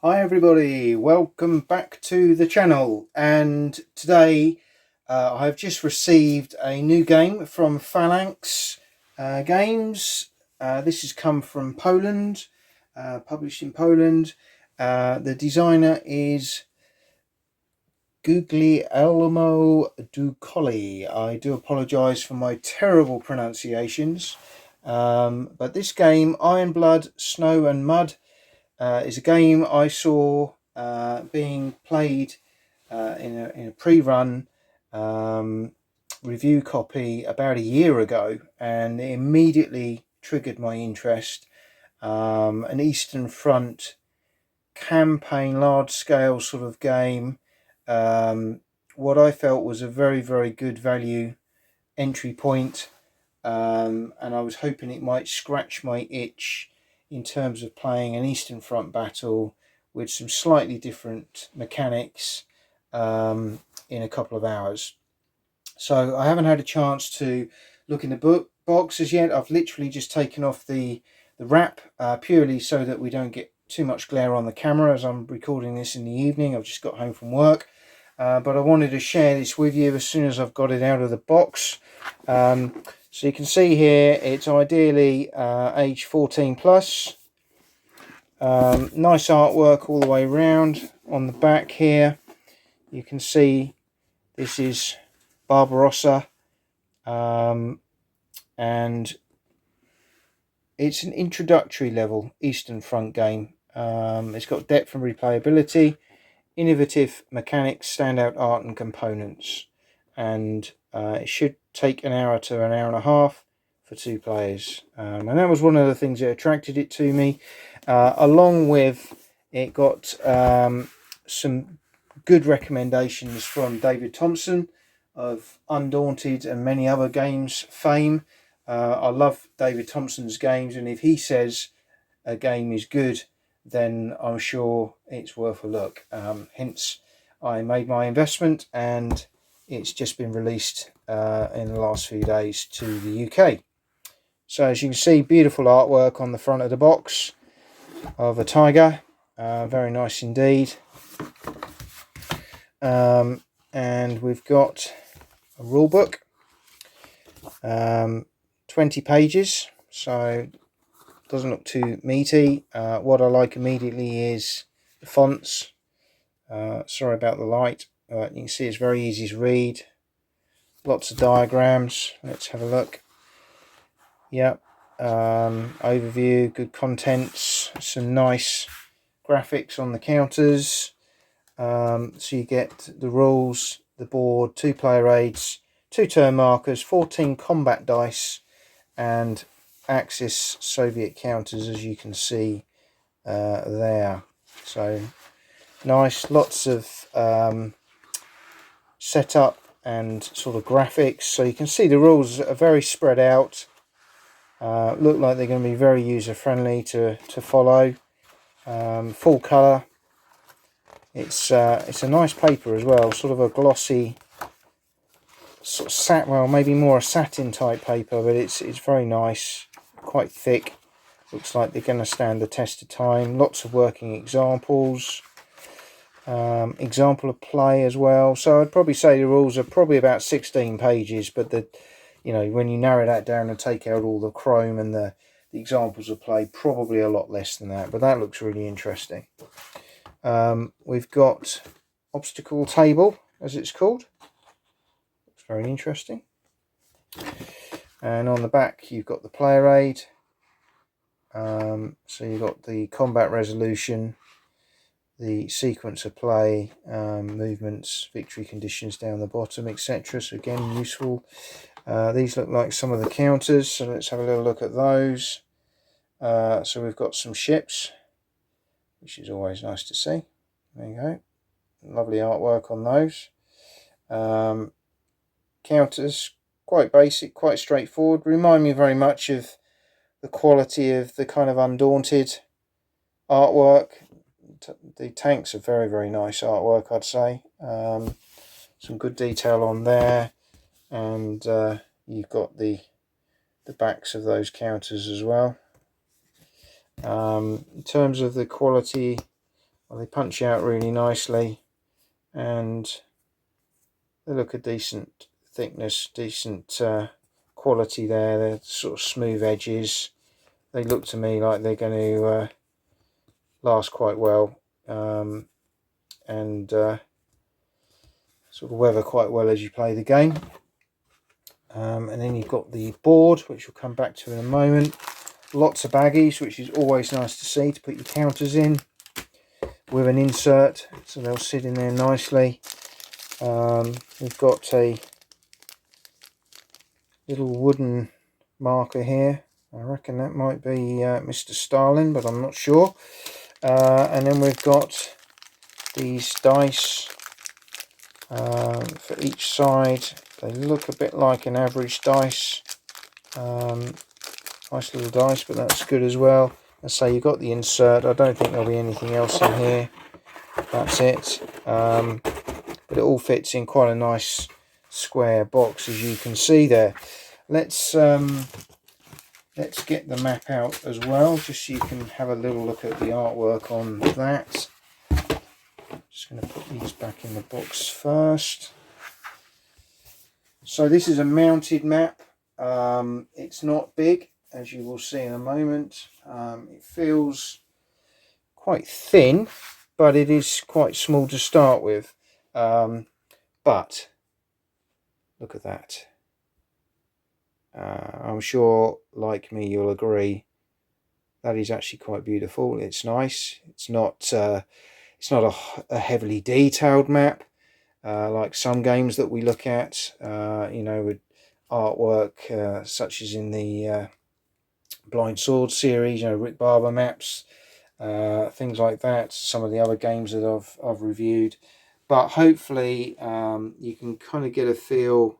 Hi everybody, welcome back to the channel, and today I've just received a new game from Phalanx Games. This has come from Poland, published in Poland. The designer is Guglielmo Ducoli. I do apologise for my terrible pronunciations, but this game, Iron Blood, Snow and Mud, is a game I saw being played in a pre-run review copy about a year ago, and it immediately triggered my interest. An Eastern Front campaign, large-scale sort of game. What I felt was a very good value entry point, and I was hoping it might scratch my itch in terms of playing an Eastern Front battle with some slightly different mechanics in a couple of hours. So I haven't had a chance to look in the box as yet. I've literally just taken off the wrap purely so that we don't get too much glare on the camera as I'm recording this in the evening. I've just got home from work. But I wanted to share this with you as soon as I've got it out of the box. So you can see here it's ideally age 14 plus. Nice artwork all the way around. On the back here you can see this is Barbarossa, and it's an introductory level Eastern Front game. It's got depth and replayability, innovative mechanics, standout art and components, and it should take an hour to an hour and a half for 2 players, and that was one of the things that attracted it to me. Along with it got some good recommendations from David Thompson of Undaunted and many other games fame. I love David Thompson's games, and if he says a game is good, then I'm sure it's worth a look. Hence, I made my investment, and it's just been released in the last few days to the UK. So as you can see, beautiful artwork on the front of the box of a tiger. Very nice indeed. And we've got a rule book, 20 pages, so doesn't look too meaty. What I like immediately is the fonts. Sorry about the light. You can see it's very easy to read. Lots of diagrams. Let's have a look. Yep. Overview, good contents, some nice graphics on the counters. So you get the rules, the board, 2 player aids, 2 turn markers, 14 combat dice, and Axis Soviet counters, as you can see there. So nice, lots of setup and sort of graphics. So you can see the rules are very spread out. Look like they're going to be very user friendly to follow. Full colour. It's a nice paper as well, sort of a glossy, sort of well, maybe more a satin type paper, but it's very nice, quite thick. Looks like they're going to stand the test of time. Lots of working examples, example of play as well. So I'd probably say the rules are probably about 16 pages, but when you narrow that down and take out all the chrome and the examples of play, probably a lot less than that. But that looks really interesting. We've got obstacle table, as it's called. Looks very interesting. And on the back you've got the player aid. So you've got the combat resolution, the sequence of play, movements, victory conditions down the bottom, etc. So again, useful. These look like some of the counters, so let's have a little look at those. So we've got some ships, which is always nice to see. There you go. Lovely artwork on those. Counters, quite basic, quite straightforward. Remind me very much of the quality of the kind of Undaunted artwork. The tanks are very nice artwork, I'd say. Some good detail on there, and you've got the backs of those counters as well. In terms of the quality Well, they punch out really nicely, and they look a decent thickness, decent quality there. They're sort of smooth edges. They look to me like they're going to last quite well, and sort of weather quite well as you play the game. And then you've got the board, which we'll come back to in a moment. Lots of baggies, which is always nice to see, to put your counters in with an insert, so they'll sit in there nicely. We've got a little wooden marker here. I reckon that might be Mr. Stalin, but I'm not sure. And then we've got these dice for each side. They look a bit like an average dice. Nice little dice, but that's good as well. Let's say you've got the insert. I don't think there'll be anything else in here. That's it. But it all fits in quite a nice square box, as you can see there. Let's get the map out as well, just so you can have a little look at the artwork on that. Just going to put these back in the box first. So this is a mounted map. It's not big, as you will see in a moment. It feels quite thin, but it is quite small to start with. But look at that. I'm sure, like me, you'll agree that is actually quite beautiful. It's nice. It's not a heavily detailed map like some games that we look at, with artwork such as in the Blind Sword series, Rick Barber maps, things like that. Some of the other games that I've reviewed, but hopefully you can kind of get a feel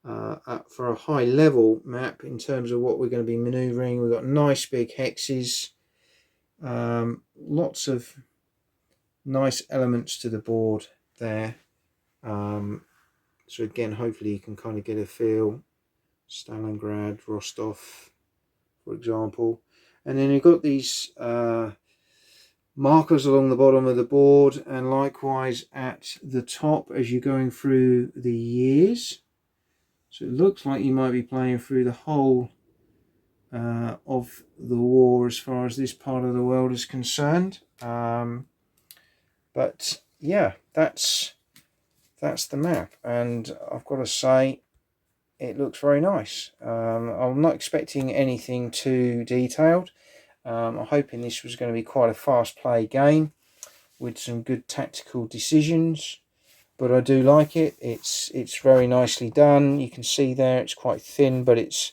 for a high level map in terms of what we're going to be maneuvering. We've got nice big hexes, lots of nice elements to the board there. So again, hopefully you can kind of get a feel. Stalingrad, Rostov, for example. And then you've got these markers along the bottom of the board, and likewise at the top as you're going through the years. So it looks like you might be playing through the whole of the war as far as this part of the world is concerned. But yeah, that's the map, and I've got to say it looks very nice. I'm not expecting anything too detailed. I'm hoping this was going to be quite a fast play game with some good tactical decisions, but I do like it. It's very nicely done. You can see there it's quite thin, but it's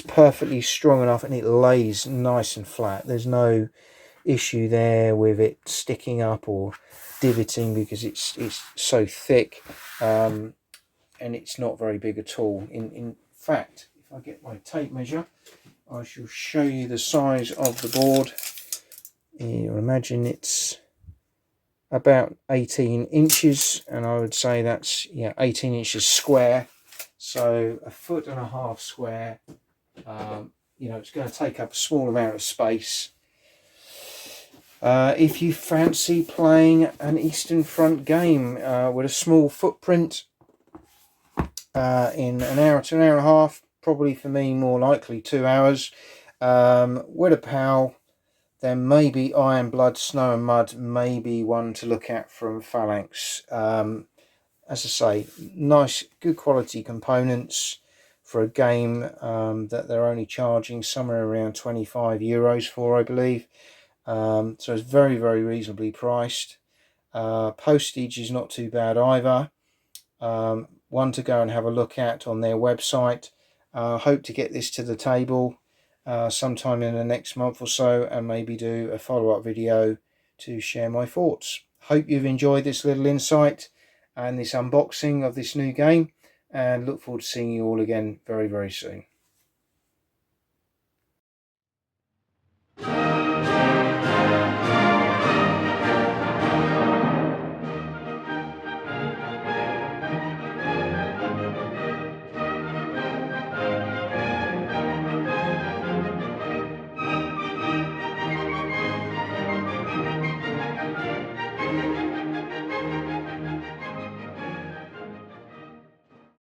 perfectly strong enough, and it lays nice and flat. There's no issue there with it sticking up or divoting, because it's so thick, and it's not very big at all. In fact, if I get my tape measure, I shall show you the size of the board. You'll imagine it's about 18 inches, and I would say that's 18 inches square, so 1.5 foot square. It's going to take up a small amount of space. If you fancy playing an Eastern Front game with a small footprint in an hour to an hour and a half, probably for me more likely 2 hours, with a pal, then maybe Iron Blood, Snow&Mud may be one to look at from Phalanx. As I say, nice, good quality components for a game that they're only charging somewhere around €25 for, I believe. So it's very, very reasonably priced. Postage is not too bad either. One to go and have a look at on their website. Hope to get this to the table sometime in the next month or so, and maybe do a follow-up video to share my thoughts. Hope you've enjoyed this little insight and this unboxing of this new game, and look forward to seeing you all again very, very soon.